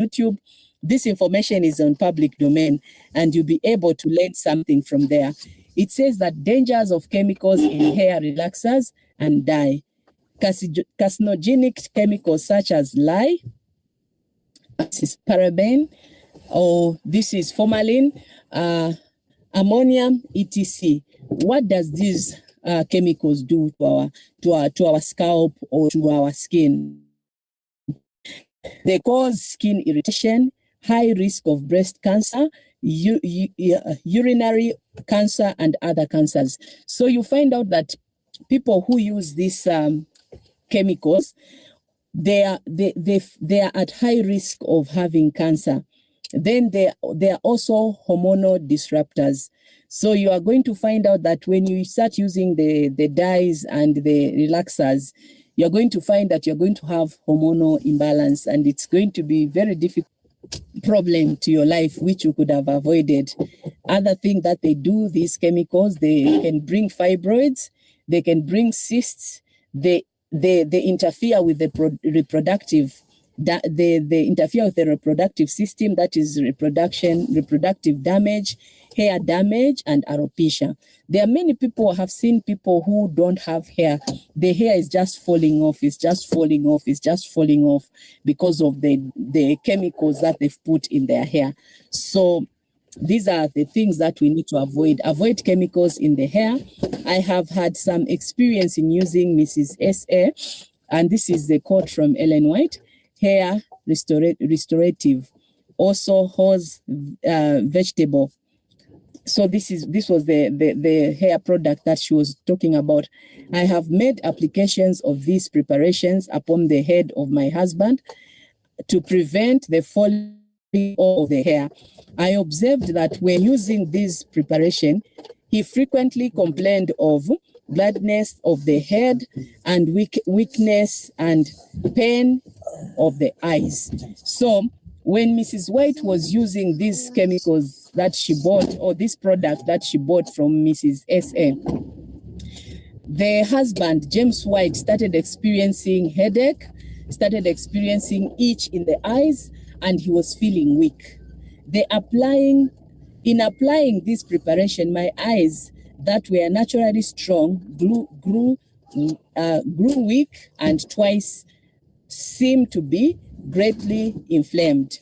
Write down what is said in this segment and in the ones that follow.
YouTube. This information is on public domain, and you'll be able to learn something from there. It says that dangers of chemicals in hair relaxers and dye. Carcinogenic chemicals such as lye, this is paraben, or this is formalin, ammonium, etc. What does these chemicals do to our scalp or to our skin? They cause skin irritation, high risk of breast cancer, urinary cancer, and other cancers. So you find out that people who use these chemicals, they are at high risk of having cancer. Then they are also hormonal disruptors. So you are going to find out that when you start using the dyes and the relaxers, you're going to find that you're going to have hormonal imbalance, and it's going to be very difficult problem to your life, which you could have avoided. Other thing that they do, these chemicals, they can bring fibroids, they can bring cysts, they interfere with the reproductive system, that is reproductive damage, hair damage, and alopecia. There are many people, have seen people who don't have hair. The hair is just falling off, it's just falling off because of the chemicals that they've put in their hair. So these are the things that we need to avoid. Avoid chemicals in the hair. I have had some experience in using Mrs. S.A., and this is the quote from Ellen White: hair restorative, also horse vegetable. So this was the hair product that she was talking about. I have made applications of these preparations upon the head of my husband to prevent the falling of the hair. I observed that when using this preparation, he frequently complained of bloodness of the head and weakness and pain of the eyes. So when Mrs. White was using these chemicals that she bought, or this product that she bought from Mrs. S.A., the husband, James White, started experiencing headache, started experiencing itch in the eyes, and he was feeling weak. In applying this preparation, my eyes that were naturally strong grew weak, and twice seemed to be greatly inflamed.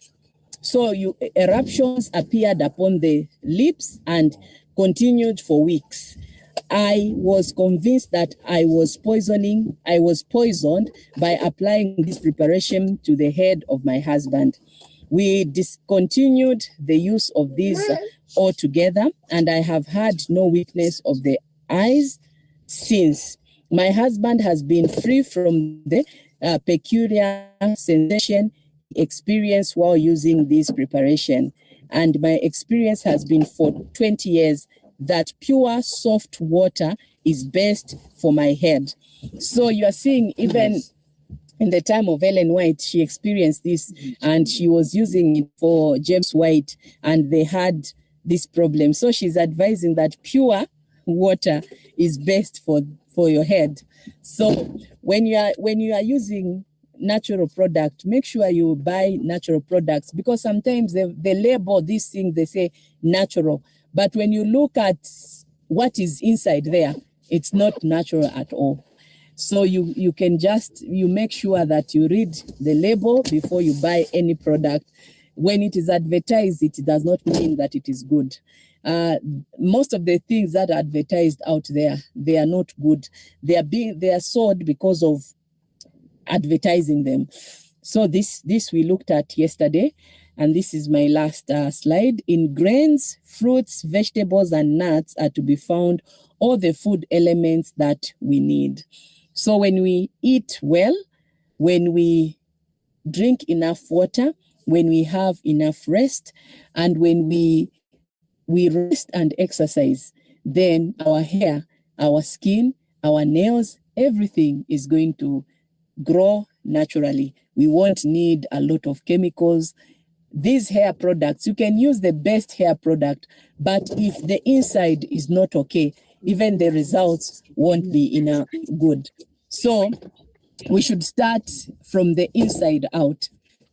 So eruptions appeared upon the lips and continued for weeks. I was convinced that I was poisoned by applying this preparation to the head of my husband. We discontinued the use of these altogether, and I have had no weakness of the eyes since. My husband has been free from the peculiar sensation experienced while using this preparation, and my experience has been for 20 years that pure soft water is best for my head. So you are seeing, even in the time of Ellen White, she experienced this, and she was using it for James White, and they had this problem. So she's advising that pure water is best for your head. So when you are using natural product, make sure you buy natural products, because sometimes they label this thing, they say natural, but when you look at what is inside there, it's not natural at all. So you make sure that you read the label before you buy any product. When it is advertised, it does not mean that it is good. Most of the things that are advertised out there, they are not good. They are sold because of advertising them. So this we looked at yesterday, and this is my last slide. In grains, fruits, vegetables, and nuts are to be found all the food elements that we need. So when we eat well, when we drink enough water, when we have enough rest, and when we rest and exercise, then our hair, our skin, our nails, everything is going to grow naturally. We won't need a lot of chemicals. These hair products, you can use the best hair product, but if the inside is not okay, even the results won't be good. So we should start from the inside out.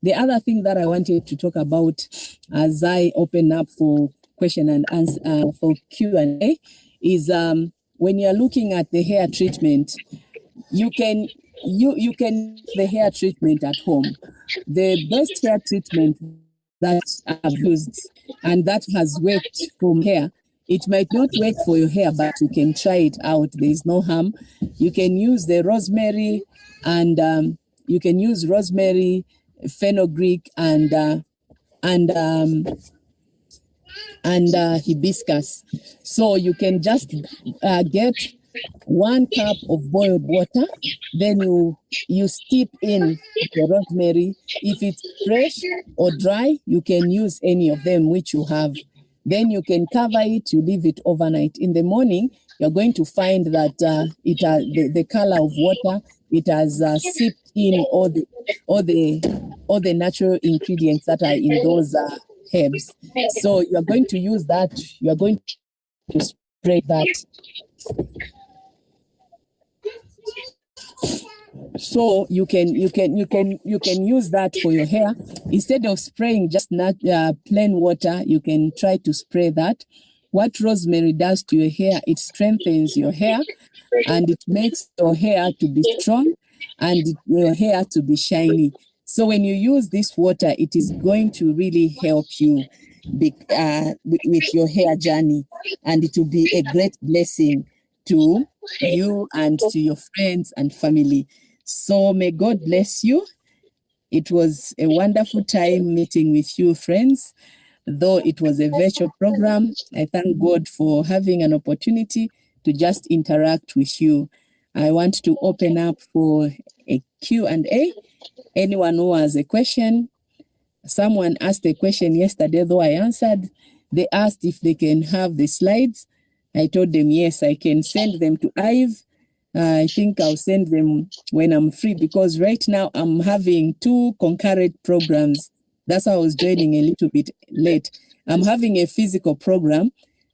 The other thing that I wanted to talk about as I open up for question and answer for Q&A is when you're looking at the hair treatment, you can the hair treatment at home. The best hair treatment that I've used and that has worked for hair, it might not work for your hair, but you can try it out. There is no harm. You can use the rosemary and you can use rosemary, fenugreek, and hibiscus. So you can just get 1 cup of boiled water, then you steep in the rosemary. If it's fresh or dry, you can use any of them which you have. Then you can cover it, you leave it overnight. In the morning, you're going to find that the color of water, it has seeped in all the natural ingredients that are in those herbs. So you're going to use that, you're going to spray that. So you can use that for your hair. Instead of spraying just plain water, you can try to spray that. What rosemary does to your hair, it strengthens your hair and it makes your hair to be strong and your hair to be shiny. So when you use this water, it is going to really help you with your hair journey, and it will be a great blessing to you and to your friends and family. So may God bless you. It was a wonderful time meeting with you, friends. Though it was a virtual program, I thank God for having an opportunity to just interact with you. I want to open up for a Q&A. Anyone who has a question. Someone asked a question yesterday, though I answered. They asked if they can have the slides. I told them, yes, I can send them to Ive. I think I'll send them when I'm free, because right now I'm having 2 concurrent programs. That's why I was joining a little bit late. I'm having a physical program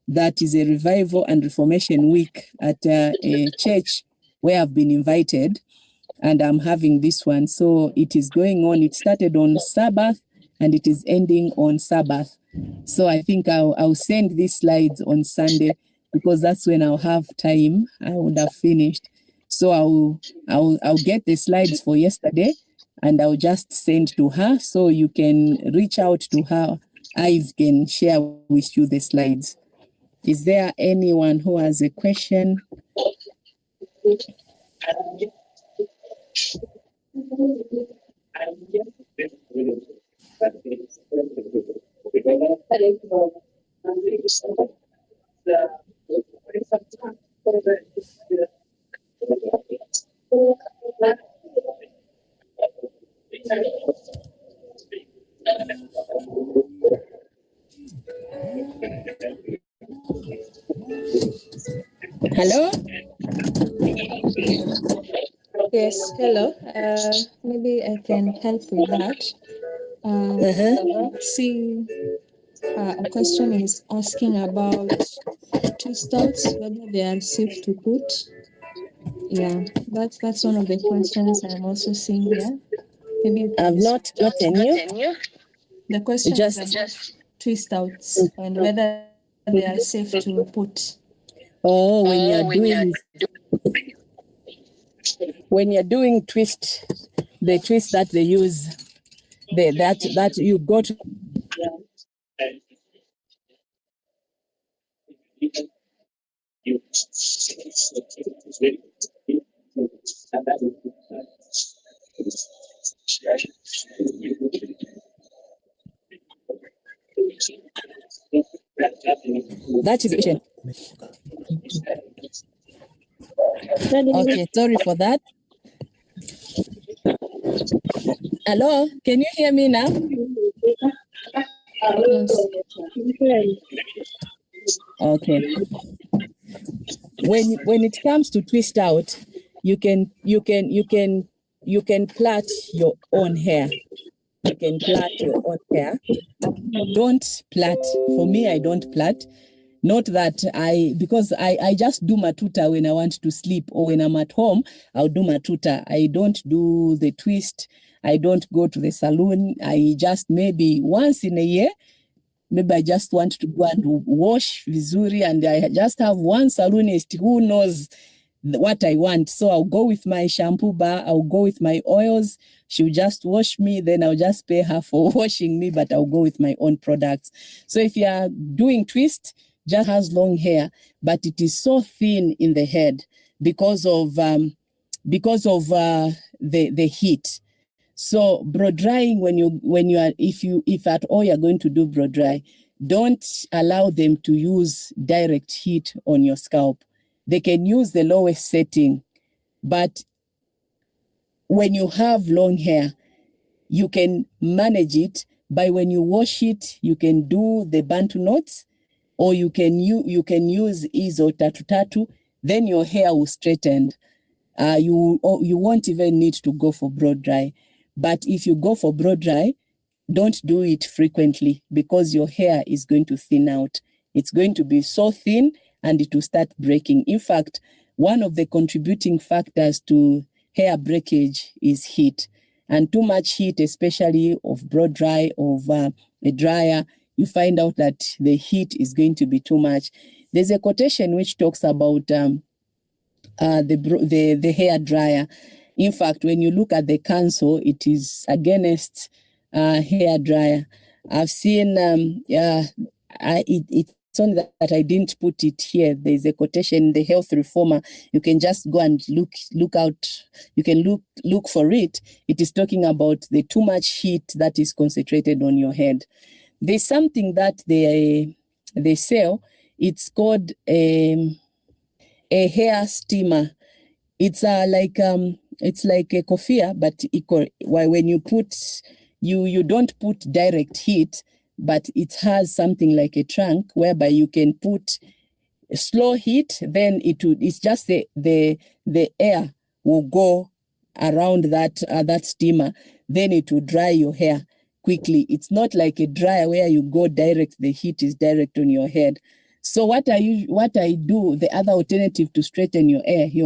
that is a revival and reformation week at a church where I've been invited, and I'm having this one. So it is going on. It started on Sabbath and it is ending on Sabbath. So I think I'll send these slides on Sunday, because that's when I'll have time. I would have finished. So I'll get the slides for yesterday and I'll just send to her, so you can reach out to her. I can share with you the slides. Is there anyone who has a question? Hello? Yes, hello. Maybe I can help with that. See, a question is asking about twist outs, whether they are safe to put. Yeah, that's one of the questions I'm also seeing here. Maybe I've not gotten you. the question is about twist outs and whether they are safe to put. Oh, when you're doing twist, the twist that they use, that you got. That is it. Okay, sorry for that. Hello, can you hear me now? Okay. When it comes to twist out, you can plait your own hair. You can plait your own hair. Don't plait. For me, I don't plait. Not that because I just do matuta when I want to sleep, or when I'm at home, I'll do matuta. I don't do the twist. I don't go to the salon. I just maybe once in a year, maybe I just want to go and wash vizuri, and I just have one salonist who knows what I want. So I'll go with my shampoo bar, I'll go with my oils. She'll just wash me, then I'll just pay her for washing me, but I'll go with my own products. So if you are doing twist, just has long hair, but it is so thin in the head because of the heat. So blow drying, when you are, if at all you're going to do blow dry, don't allow them to use direct heat on your scalp. They can use the lowest setting, but when you have long hair, you can manage it by when you wash it, you can do the bantu knots, or you can use izo tatu tatu, then your hair will straighten. You won't even need to go for blow dry. But if you go for blow dry, don't do it frequently because your hair is going to thin out. It's going to be so thin and it will start breaking. In fact, one of the contributing factors to hair breakage is heat. And too much heat, especially of blow dry, of a dryer, you find out that the heat is going to be too much. There's a quotation which talks about the hair dryer. In fact, when you look at the council, it is against hair dryer. I've seen it's only that I didn't put it here. There's a quotation, the health reformer. You can just go and look out. You can look for it. It is talking about the too much heat that is concentrated on your head. There's something that they sell. It's called a hair steamer. It's like a kofia, but when you put, you don't put direct heat, but it has something like a trunk whereby you can put slow heat, then it's just the air will go around that steamer, then it will dry your hair quickly. It's not like a dryer where you go direct, the heat is direct on your head. So what I do, the other alternative to straighten your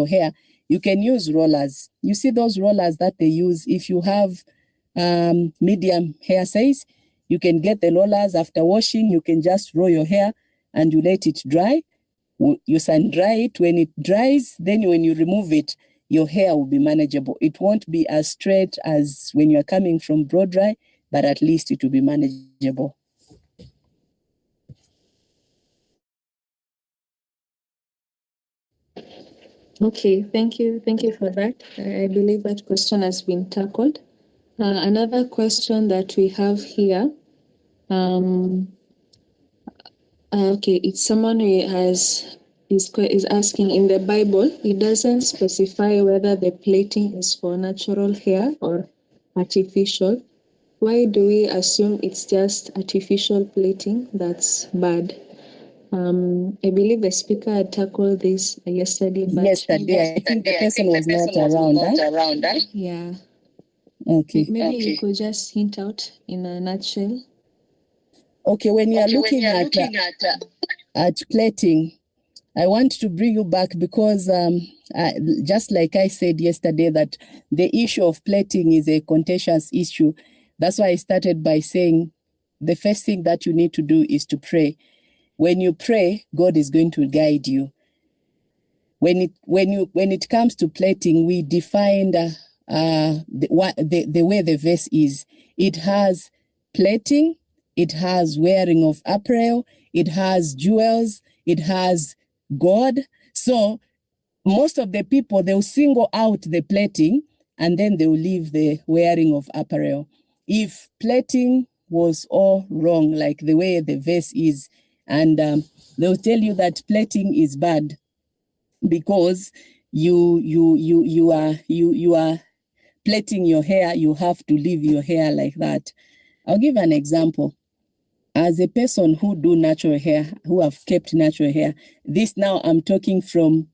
hair, you can use rollers. You see those rollers that they use if you have medium hair size, you can get the rollers. After washing, you can just roll your hair and you let it dry. You sun dry it. When it dries, then when you remove it, your hair will be manageable. It won't be as straight as when you're coming from blow dry, but at least it will be manageable. Okay, thank you for that. I believe that question has been tackled. Another question that we have here, okay, it's someone who is asking, in the Bible, it doesn't specify whether the plating is for natural hair or artificial. Why do we assume it's just artificial plating that's bad? I believe the speaker had tackled this yesterday. But I think the person was not around. Yeah. Okay. Maybe you could just hint out in a nutshell. Okay, when you are looking at plating, I want to bring you back because just like I said yesterday, that the issue of plating is a contentious issue. That's why I started by saying the first thing that you need to do is to pray. When you pray, God is going to guide you. When it comes to plating, we defined the way the verse is. It has plating, it has wearing of apparel, it has jewels, it has God. So most of the people, they'll single out the plating and then they'll leave the wearing of apparel. If plating was all wrong, like the way the verse is, and they'll tell you that plating is bad because you are plaiting your hair, you have to leave your hair like that. I'll give an example. As a person who do natural hair, who have kept natural hair, this now I'm talking from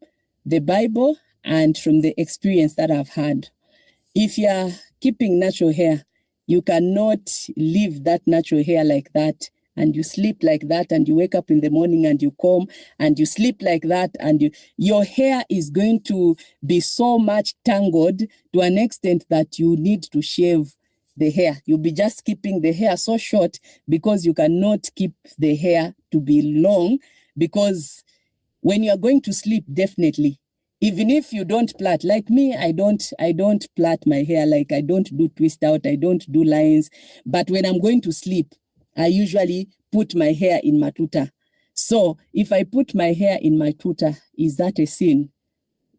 the Bible and from the experience that I've had. If you're keeping natural hair, you cannot leave that natural hair like that and you sleep like that, and you wake up in the morning and you comb, and you sleep like that, and your hair is going to be so much tangled to an extent that you need to shave the hair. You'll be just keeping the hair so short because you cannot keep the hair to be long, because when you are going to sleep, definitely, even if you don't plait, like me, I don't plait my hair. Like, I don't do twist out, I don't do lines. But when I'm going to sleep, I usually put my hair in matuta. So if I put my hair in matuta, is that a sin?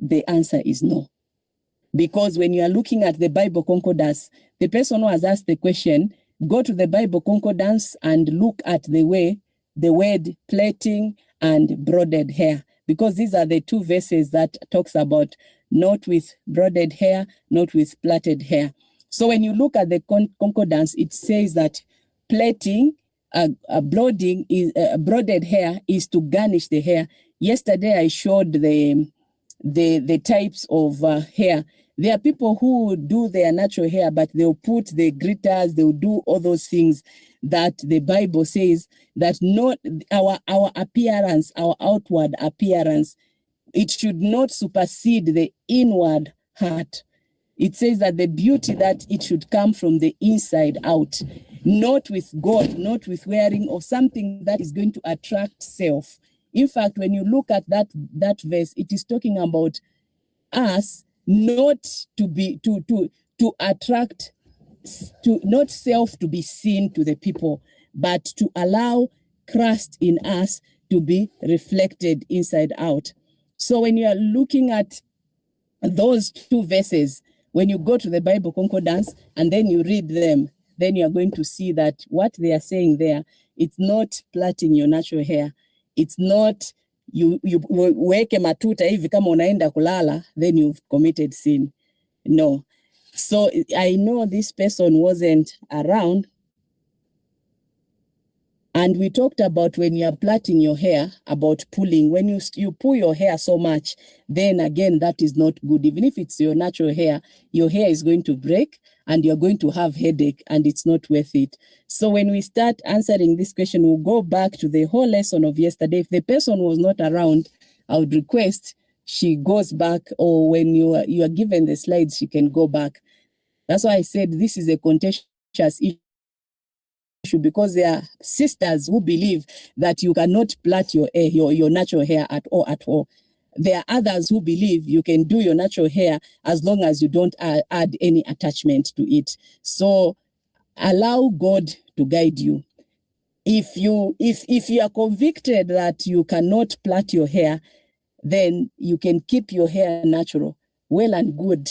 The answer is no. Because when you are looking at the Bible Concordance, the person who has asked the question, go to the Bible Concordance and look at the way the word plaiting and braided hair, because these are the two verses that talks about not with braided hair, not with plaited hair. So when you look at the concordance, it says that plaiting, braiding is braided hair is to garnish the hair. Yesterday I showed the types of hair. There are people who do their natural hair, but they'll put the gritters, they'll do all those things that the Bible says that not our appearance, our outward appearance, it should not supersede the inward heart. It says that the beauty, that it should come from the inside out, not with gold, not with wearing of something that is going to attract self. In fact, when you look at that verse, it is talking about us not to be to attract, to not self to be seen to the people, but to allow Christ in us to be reflected inside out. So when you are looking at those two verses, when you go to the Bible Concordance and then you read them, then you are going to see that what they are saying there, it's not plaiting your natural hair. It's not you weke matuta hivi kama unaenda kulala, then you've committed sin. No. So I know this person wasn't around, and we talked about when you are plaiting your hair, about pulling. When you pull your hair so much, then again, that is not good. Even if it's your natural hair, your hair is going to break and you're going to have headache, and it's not worth it. So when we start answering this question, we'll go back to the whole lesson of yesterday. If the person was not around, I would request she goes back, or when you are given the slides, she can go back. That's why I said this is a contentious issue, because there are sisters who believe that you cannot plait your natural hair at all. There are others who believe you can do your natural hair as long as you don't add any attachment to it. So allow God to guide you. If you are convicted that you cannot plait your hair, then you can keep your hair natural. Well and good.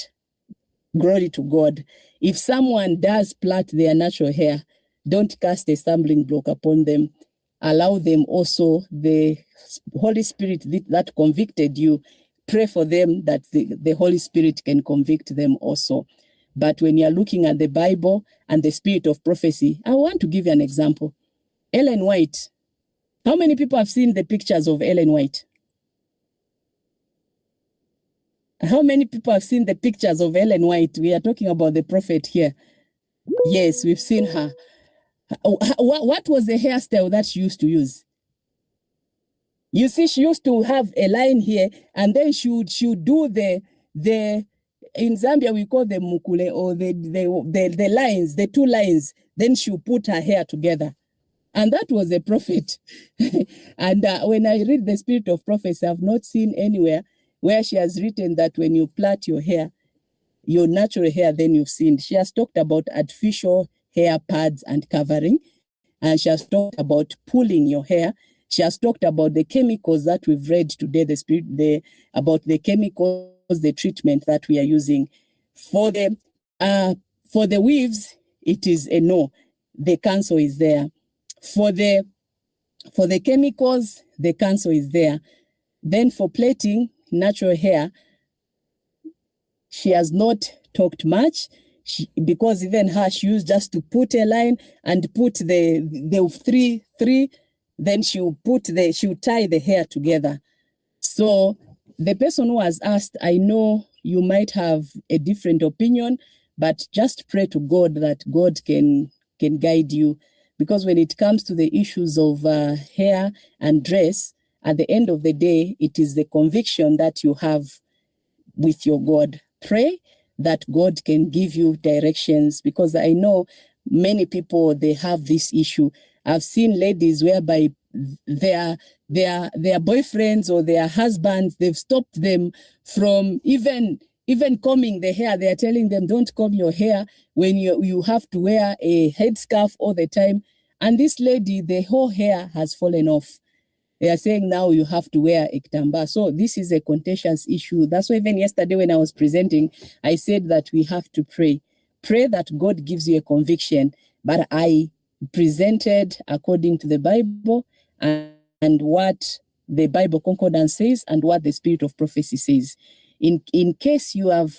Glory to God. If someone does plait their natural hair, don't cast a stumbling block upon them. Allow them also, the Holy Spirit that convicted you, pray for them that the Holy Spirit can convict them also. But when you're looking at the Bible and the spirit of prophecy, I want to give you an example. Ellen White. How many people have seen the pictures of Ellen White? How many people have seen the pictures of Ellen White? We are talking about the prophet here. Yes, we've seen her. What was the hairstyle that she used to use? You see, she used to have a line here, and then she would do the in Zambia we call them mukule, or the lines, the two lines. Then she would put her hair together, and that was a prophet. And when I read the spirit of prophecy, I've not seen anywhere where she has written that when you plait your hair, your natural hair, then you've sinned. She has talked about artificial hair pads and covering, and she has talked about pulling your hair. She has talked about the chemicals that we've read today, about the chemicals, the treatment that we are using. For the weaves, it is a no. The cancel is there. For the chemicals, the cancel is there. Then for plaiting natural hair, she has not talked much, because even her, she used just to put a line and put the three, then she'll tie the hair together. So the person who has asked, I know you might have a different opinion, but just pray to God that God can guide you. because when it comes to the issues of hair and dress, at the end of the day, it is the conviction that you have with your God. Pray that God can give you directions, because I know many people, they have this issue. I've seen ladies whereby their boyfriends or their husbands, they've stopped them from even combing the hair. They are telling them, don't comb your hair when you have to wear a headscarf all the time. And this lady, the whole hair has fallen off. They are saying now you have to wear a kitambaa. So this is a contentious issue. That's why even yesterday when I was presenting, I said that we have to pray. Pray that God gives you a conviction. But I presented according to the Bible and what the Bible concordance says and what the spirit of prophecy says. In case you have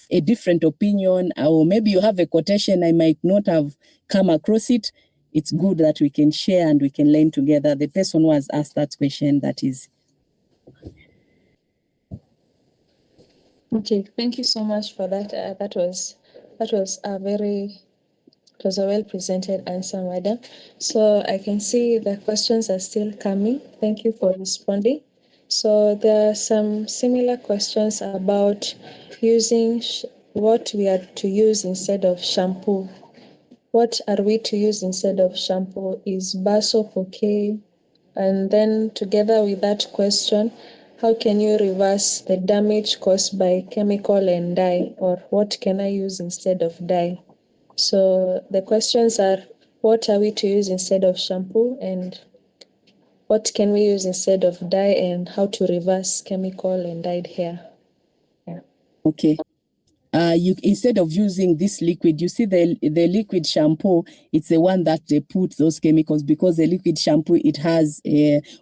a different opinion, or maybe you have a quotation, I might not have come across it, it's good that we can share and we can learn together. The person who has asked that question, that is. Okay, thank you so much for that. That was a well presented answer, madam. So I can see the questions are still coming. Thank you for responding. So there are some similar questions about using what we are to use instead of shampoo. What are we to use instead of shampoo? Is bar soap okay? And then together with that question, how can you reverse the damage caused by chemical and dye? Or what can I use instead of dye? So the questions are, what are we to use instead of shampoo? And what can we use instead of dye? And how to reverse chemical and dyed hair? Yeah. Okay. You, instead of using this liquid, you see the liquid shampoo, it's the one that they put those chemicals, because the liquid shampoo, it has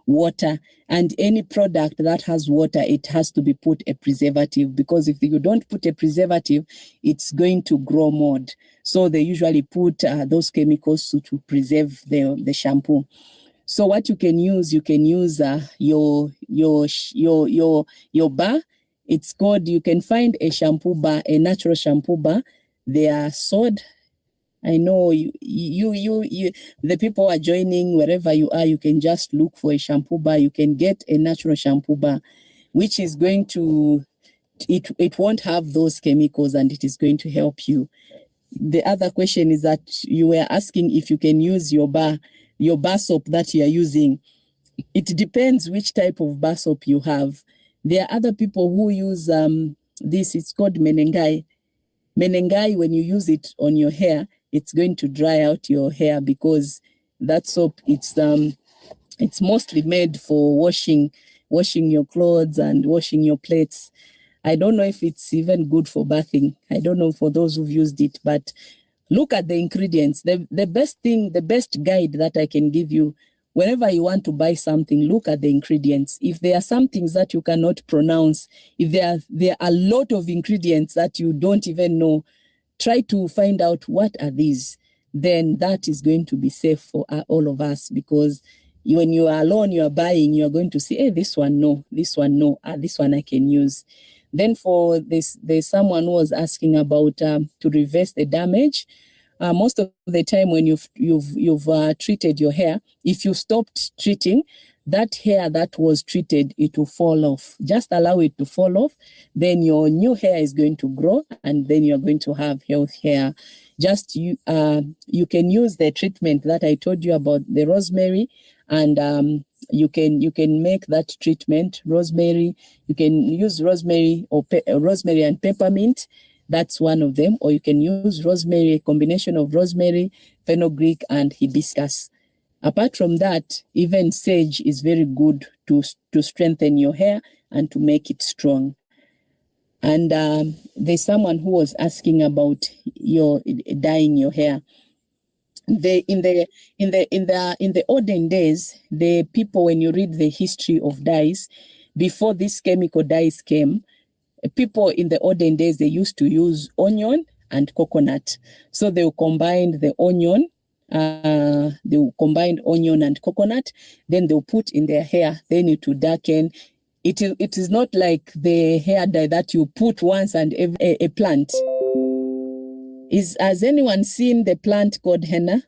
water, and any product that has water, it has to be put a preservative, because if you don't put a preservative, it's going to grow mold. So they usually put those chemicals to preserve the shampoo. So what you can use your bar. It's called, you can find a shampoo bar, a natural shampoo bar. They are sold. I know you the people are joining wherever you are. You can just look for a shampoo bar. You can get a natural shampoo bar, which is going to, it won't have those chemicals, and it is going to help you. The other question is that you were asking if you can use your bar soap that you are using. It depends which type of bar soap you have. There are other people who use this, it's called menengai. Menengai, when you use it on your hair, it's going to dry out your hair, because that soap, it's mostly made for washing your clothes and washing your plates. I don't know if it's even good for bathing. I don't know for those who've used it, but look at the ingredients. The best guide that I can give you, whenever you want to buy something, look at the ingredients. If there are some things that you cannot pronounce, if there are a lot of ingredients that you don't even know, try to find out what are these. Then that is going to be safe for all of us, because when you are alone, you are buying, you are going to say, hey, this one, no, this one, no, this one I can use. Then for this, there's someone who was asking about to reverse the damage. Most of the time when you've treated your hair, if you stopped treating, that hair that was treated, it will fall off. Just allow it to fall off. Then your new hair is going to grow, and then you're going to have healthy hair. Just you can use the treatment that I told you about, the rosemary, and you can make that treatment. Rosemary, you can use rosemary or rosemary and peppermint. That's one of them. Or you can use rosemary, a combination of rosemary, fenugreek, and hibiscus. Apart from that, even sage is very good to strengthen your hair and to make it strong. And there's someone who was asking about your dyeing your hair. In the olden days, the people, when you read the history of dyes, before these chemical dyes came, people in the olden days, they used to use onion and coconut. So they will combine the onion, and coconut, then they'll put in their hair, then it will darken. It is not like the hair dye that you put once and a plant. Has anyone seen the plant called henna?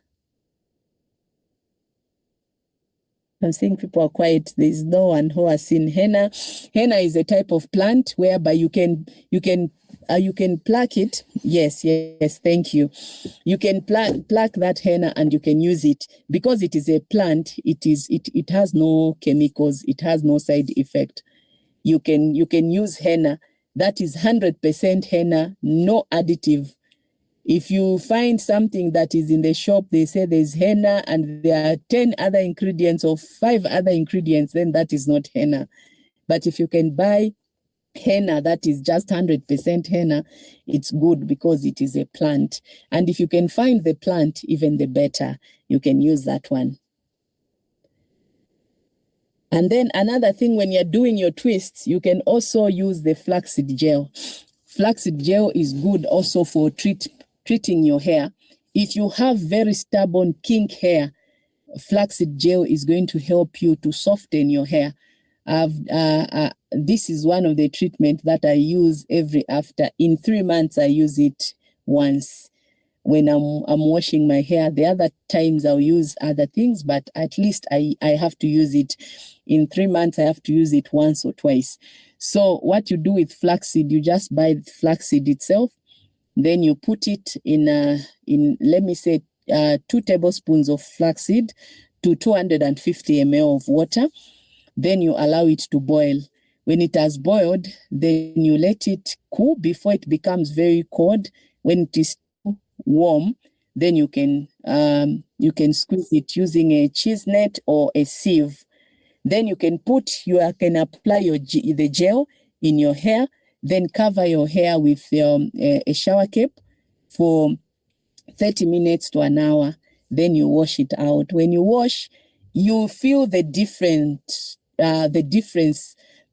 I'm seeing people are quiet. There's no one who has seen henna. Henna is a type of plant whereby you can pluck it. Yes, thank you. You can pluck that henna and you can use it because it is a plant. It has no chemicals. It has no side effect. You can use henna. That is 100% henna, no additive. If you find something that is in the shop, they say there's henna and there are 10 other ingredients or 5 other ingredients, then that is not henna. But if you can buy henna that is just 100% henna, it's good because it is a plant. And if you can find the plant, even the better. You can use that one. And then another thing, when you're doing your twists, you can also use the flaxseed gel. Flaxseed gel is good also for treating your hair. If you have very stubborn kink hair, flaxseed gel is going to help you to soften your hair. This is one of the treatments that I use in 3 months. I use it once when I'm washing my hair. The other times I'll use other things, but at least I have to use it in 3 months. I have to use it once or twice. So what you do with flaxseed, you just buy the flaxseed itself, then you put it in let me say 2 tablespoons of flaxseed to 250 ml of water. Then you allow it to boil. When it has boiled, then you let it cool before it becomes very cold. When it is warm, then you can squeeze it using a cheese net or a sieve. Then you can apply the gel in your hair, then cover your hair with a shower cap for 30 minutes to an hour. Then you wash it out. When you wash, you feel the difference.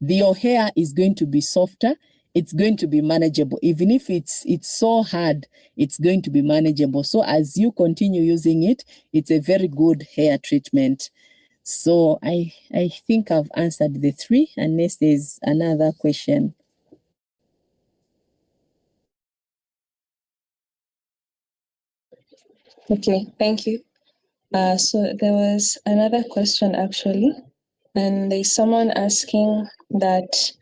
Your hair is going to be softer. It's going to be manageable. Even if it's so hard, it's going to be manageable. So as you continue using it, it's a very good hair treatment. So I think I've answered the 3, unless there's another question. Okay, thank you. So there was another question actually, and there's someone asking that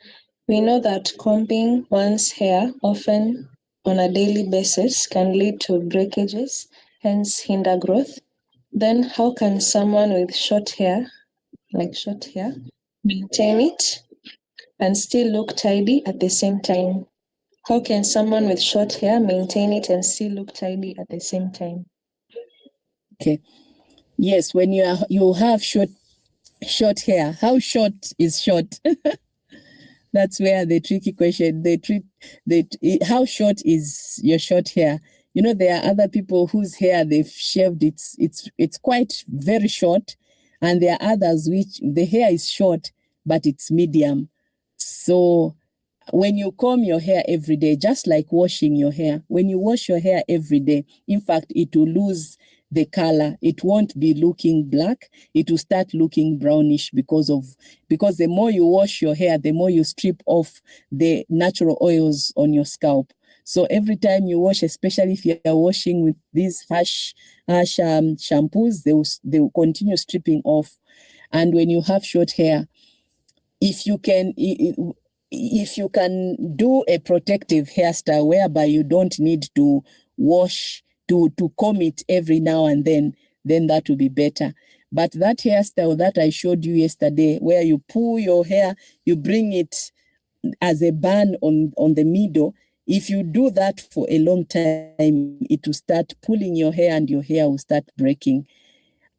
we know that combing one's hair often on a daily basis can lead to breakages, hence hinder growth. Then how can someone with short hair, maintain it and still look tidy at the same time? How can someone with short hair maintain it and still look tidy at the same time? Okay. Yes, when you have short hair, how short is short? That's where the tricky question. How short is your short hair? You know, there are other people whose hair they've shaved. It's quite very short, and there are others which the hair is short, but it's medium. So when you comb your hair every day, just like washing your hair, when you wash your hair every day, in fact, it will lose the color. It won't be looking black. It will start looking brownish because the more you wash your hair, the more you strip off the natural oils on your scalp. So every time you wash, especially if you're washing with these harsh shampoos, they will continue stripping off. And when you have short hair, if you can do a protective hairstyle whereby you don't need to wash to comb it every now and then that will be better. But that hairstyle that I showed you yesterday, where you pull your hair, you bring it as a bun on the middle, if you do that for a long time, it will start pulling your hair and your hair will start breaking.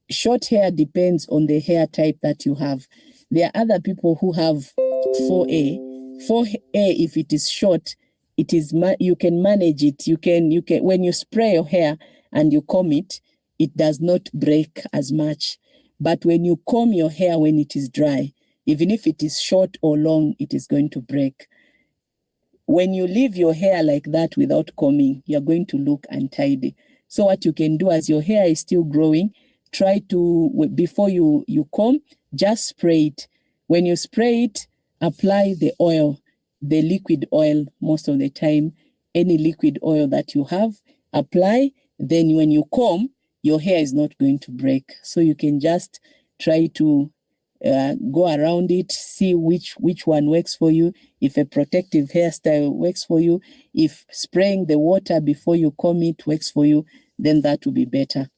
Short hair depends on the hair type that you have. There are other people who have 4A. 4A, if it is short, you can manage it. You can when you spray your hair and you comb it, it does not break as much. But when you comb your hair when it is dry, even if it is short or long, it is going to break. When you leave your hair like that without combing, you're going to look untidy. So what you can do as your hair is still growing, try to, before you comb, just spray it. When you spray it, apply the oil, the liquid oil most of the time. Any liquid oil that you have, apply. Then when you comb, your hair is not going to break. So you can just try to go around it, see which one works for you. If a protective hairstyle works for you, if spraying the water before you comb it works for you, then that will be better.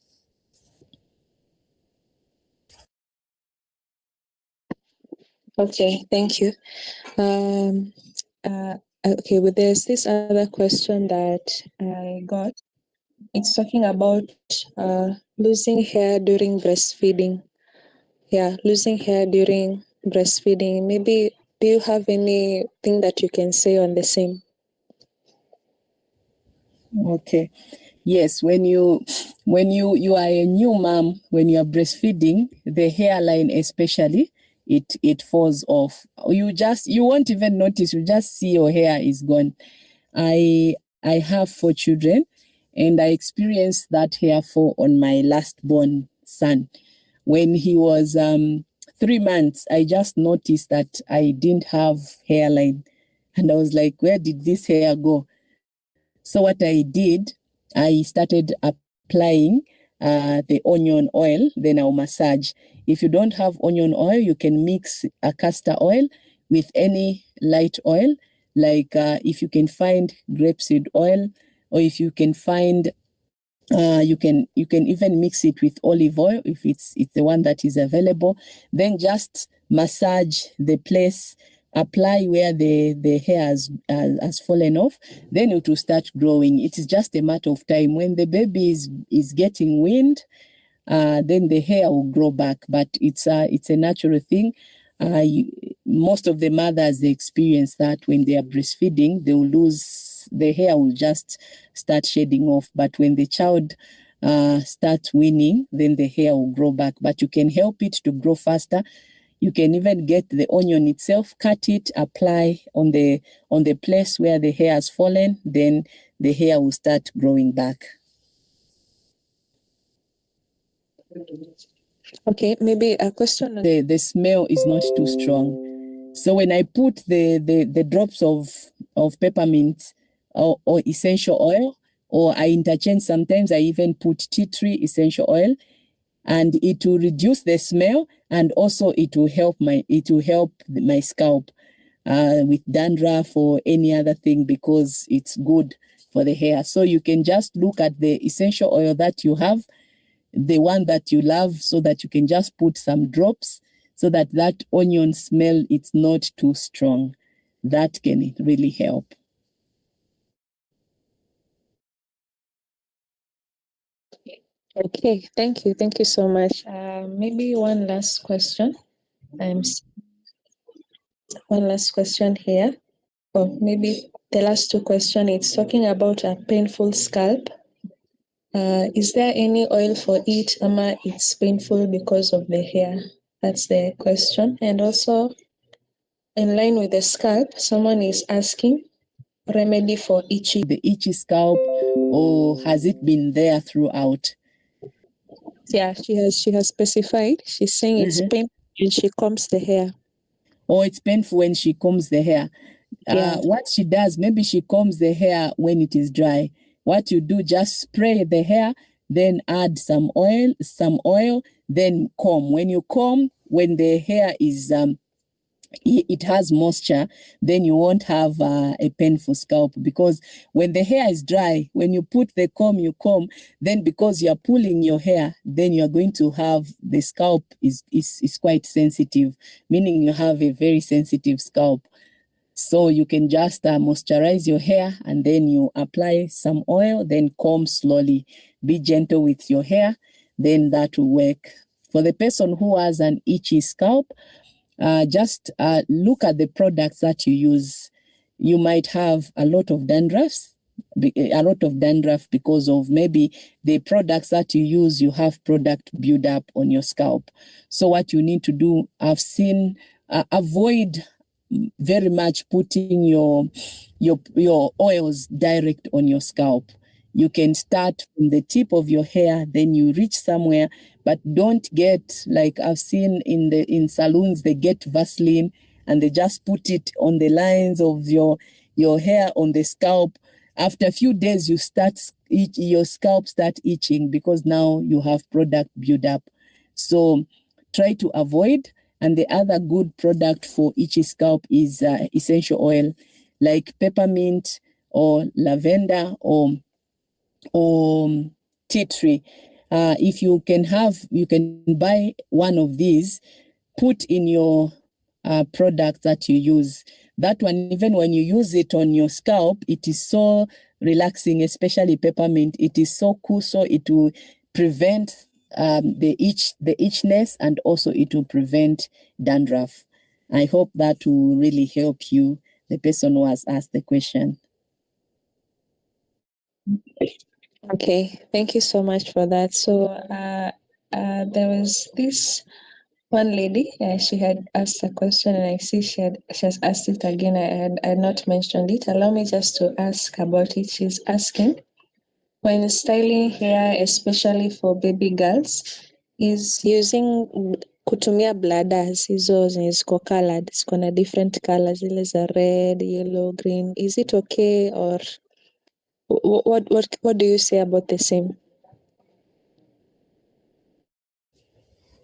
Okay, thank you. Okay, well, there's this other question that I got. It's talking about losing hair during breastfeeding. Yeah, losing hair during breastfeeding. Maybe do you have anything that you can say on the same? Okay. Yes, when you are a new mom, when you are breastfeeding, the hairline especially, it falls off. You won't even notice. You just see your hair is gone. I have 4 children, and I experienced that hair fall on my last born son. When he was 3 months, I just noticed that I didn't have hairline, and I was like, where did this hair go? So what I did, I started applying the onion oil, then I'll massage. If you don't have onion oil, you can mix a castor oil with any light oil, like if you can find grapeseed oil, or if you can find you can even mix it with olive oil if it's the one that is available. Then just massage the place, apply where the hair has fallen off, then it will start growing. It is just a matter of time. When the baby is getting wind, then the hair will grow back. But it's a natural thing. Most of the mothers, they experience that when they are breastfeeding, they will lose, the hair will just start shedding off. But when the child starts weaning, then the hair will grow back. But you can help it to grow faster. You can even get the onion itself, cut it, apply on the place where the hair has fallen, then the hair will start growing back. Okay, maybe a question. The smell is not too strong. So when I put the drops of peppermint or essential oil, or I interchange, sometimes I even put tea tree essential oil, and it will reduce the smell, and also it will help my scalp with dandruff or any other thing, because it's good for the hair. So you can just look at the essential oil that you have, the one that you love, so that you can just put some drops, so that onion smell, it's not too strong. That can really help. Okay, thank you so much. Maybe one last question. One last question here, or maybe the last 2 questions. It's talking about a painful scalp. Is there any oil for it, ama it's painful because of the hair? That's the question. And also, in line with the scalp, someone is asking remedy for itchy. The itchy scalp, or has it been there throughout? Yeah, she has specified. She's saying it's painful when she combs the hair. Or it's painful when she combs the hair. Yeah. What she does, maybe she combs the hair when it is dry. What you do, just spray the hair, then add some oil, then comb. When you comb, when the hair is it has moisture, then you won't have a painful scalp, because when the hair is dry, when you put the comb, you comb, then because you're pulling your hair, then you're going to have, the scalp is quite sensitive, meaning you have a very sensitive scalp. So you can just moisturize your hair, and then you apply some oil, then comb slowly. Be gentle with your hair, then that will work. For the person who has an itchy scalp, just look at the products that you use. You might have a lot of dandruff because of maybe the products that you use, you have product build up on your scalp. So what you need to do, I've seen, avoid very much putting your oils direct on your scalp. You can start from the tip of your hair, then you reach somewhere, but don't get, like I've seen in saloons, they get Vaseline and they just put it on the lines of your hair on the scalp. After a few days, your scalp start itching, because now you have product build up. So try to avoid, And the other good product for itchy scalp is essential oil like peppermint or lavender or tea tree. If you can buy one of these, put in your product that you use. That one, even when you use it on your scalp, it is so relaxing, especially peppermint. It is so cool, so it will prevent the itchiness, and also it will prevent dandruff. I hope that will really help you, the person who has asked the question. Okay, thank you so much for that. So there was this one lady, she had asked a question, and I see she has asked it again. I had not mentioned it. Allow me just to ask about it. She's asking, when styling hair, especially for baby girls, is using kutumia bladders hizo zenye ziko colored, ziko na different colors, zile za red, yellow, green. Is it okay, or what do you say about the same?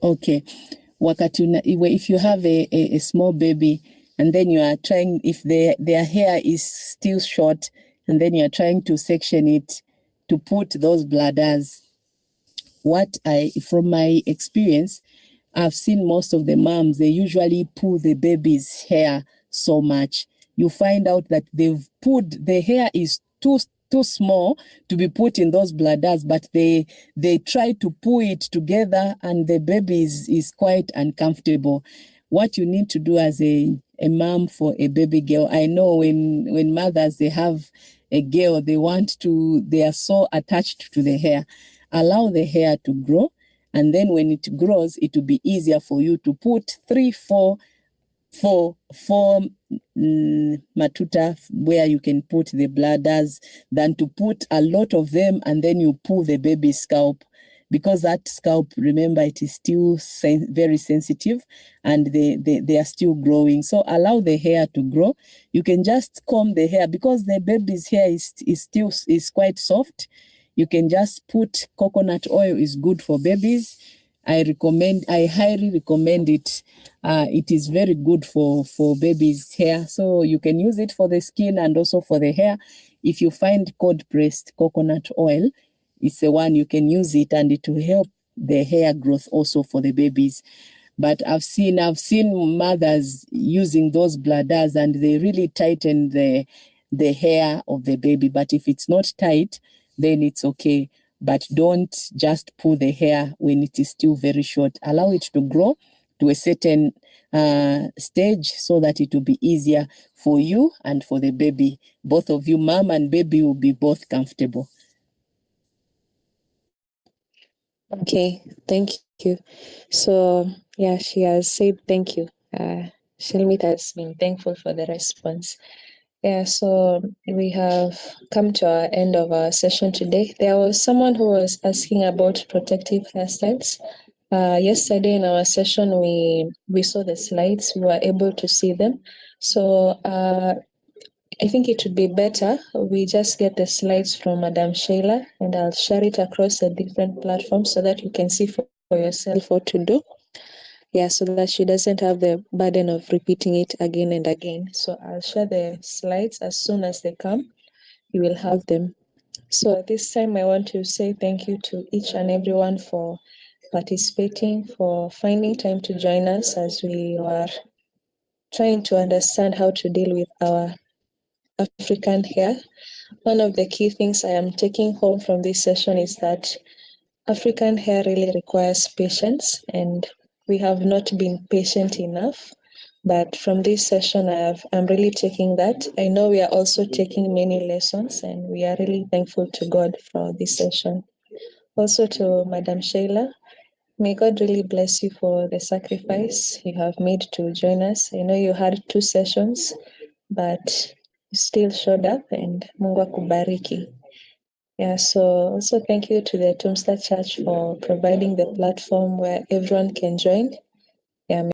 Okay. If you have a small baby and then you are trying, if their hair is still short, and then you are trying to section it to put those bladders, from my experience, I've seen most of the moms, they usually pull the baby's hair so much. You find out that the hair is too small to be put in those bladders, but they try to pull it together, and the baby is quite uncomfortable. What you need to do as a mom for a baby girl, I know when mothers, they have a girl, they are so attached to the hair. Allow the hair to grow, and then when it grows, it will be easier for you to put 3-4 matuta where you can put the bladders, than to put a lot of them and then you pull the baby's scalp, because that scalp, remember, it is still very sensitive, and they are still growing. So allow the hair to grow. You can just comb the hair, because the baby's hair is quite soft. You can just put coconut oil, is good for babies. I highly recommend it. It is very good for babies' hair. So you can use it for the skin and also for the hair. If you find cold-pressed coconut oil, it's the one you can use it, and it will help the hair growth also for the babies. But I've seen mothers using those bladders, and they really tighten the hair of the baby. But if it's not tight, then it's okay. But don't just pull the hair when it is still very short. Allow it to grow to a certain stage, so that it will be easier for you and for the baby. Both of you, mom and baby, will be both comfortable. Okay, thank you. So yeah, she has said thank you. Shelmit has been thankful for the response. Yeah, so we have come to our end of our session today. There was someone who was asking about protective hairstyles. Yesterday in our session, we saw the slides. We were able to see them. So I think it would be better we just get the slides from Madam Sheila, and I'll share it across the different platforms so that you can see for yourself what to do. Yeah, so that she doesn't have the burden of repeating it again and again. So I'll share the slides as soon as they come. You will have them. So at this time, I want to say thank you to each and everyone for participating, for finding time to join us as we were trying to understand how to deal with our African hair. One of the key things I am taking home from this session is that African hair really requires patience, and we have not been patient enough. But from this session, I'm really taking that. I know we are also taking many lessons, and we are really thankful to God for this session. Also to Madam Sheila, may God really bless you for the sacrifice you have made to join us. I know you had 2 sessions, but you still showed up, and Mungu akubariki. Yeah, so also thank you to the Tumsda Church for providing the platform where everyone can join. Yeah.